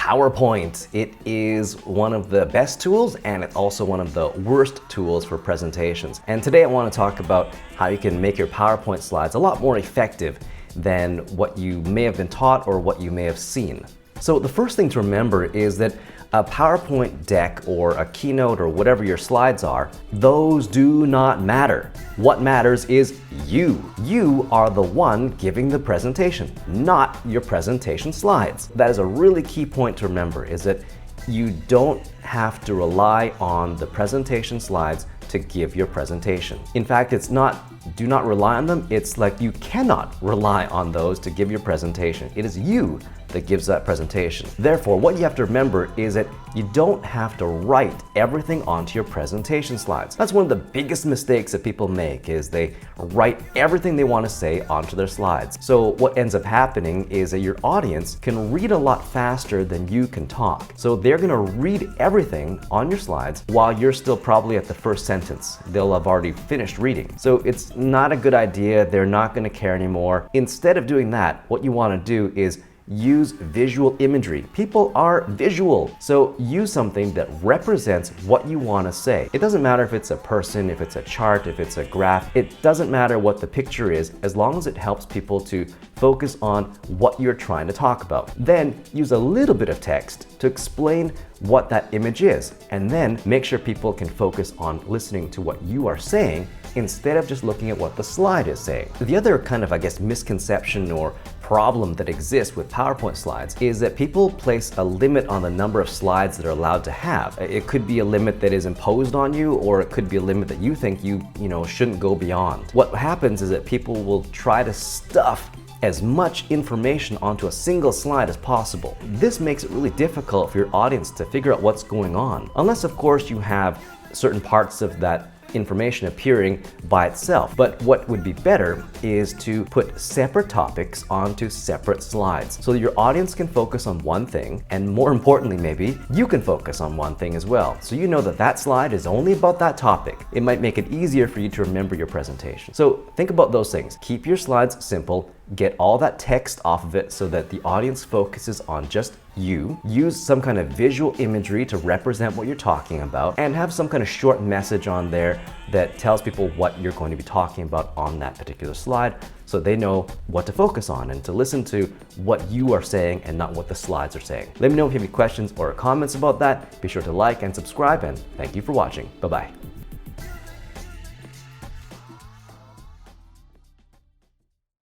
PowerPoint. It is one of the best tools and it's also one of the worst tools for presentations. And today I want to talk about how you can make your PowerPoint slides a lot more effective than what you may have been taught or what you may have seen. So the first thing to remember is that a PowerPoint deck or a keynote or whatever your slides are, those do not matter. What matters is you. You are the one giving the presentation, not your presentation slides. That is a really key point to remember, is that you don't have to rely on the presentation slides to give your presentation. In fact, it's not do not rely on them, it's like you cannot rely on those to give your presentation. It is you that gives that presentation. Therefore, what you have to remember is that you don't have to write everything onto your presentation slides. That's one of the biggest mistakes that people make, is they write everything they want to say onto their slides. So what ends up happening is that your audience can read a lot faster than you can talk. So they're gonna read everything on your slides while you're still probably at the first sentence. They'll have already finished reading. So it's not a good idea. They're not gonna care anymore. Instead of doing that, what you wanna do is use visual imagery. People are visual, so use something that represents what you want to say. It doesn't matter if it's a person, if it's a chart, if it's a graph. It doesn't matter what the picture is, as long as it helps people to focus on what you're trying to talk about. Then use a little bit of text to explain what that image is, and then make sure people can focus on listening to what you are saying instead of just looking at what the slide is saying. The other kind of, I guess, misconception or problem that exists with PowerPoint slides is that people place a limit on the number of slides that are allowed to have. It could be a limit that is imposed on you, or it could be a limit that you think you shouldn't go beyond. What happens is that people will try to stuff as much information onto a single slide as possible. This makes it really difficult for your audience to figure out what's going on, unless of course you have certain parts of that information appearing by itself. But what would be better is to put separate topics onto separate slides so that your audience can focus on one thing, and more importantly, maybe you can focus on one thing as well. So you know that that slide is only about that topic. It might make it easier for you to remember your presentation. So think about those things. Keep your slides simple. Get all that text off of it so that the audience focuses on just you. Use some kind of visual imagery to represent what you're talking about, and have some kind of short message on there that tells people what you're going to be talking about on that particular slide, so they know what to focus on and to listen to what you are saying and not what the slides are saying. Let me know if you have any questions or comments about that. Be sure to like and subscribe, and thank you for watching. Bye-bye.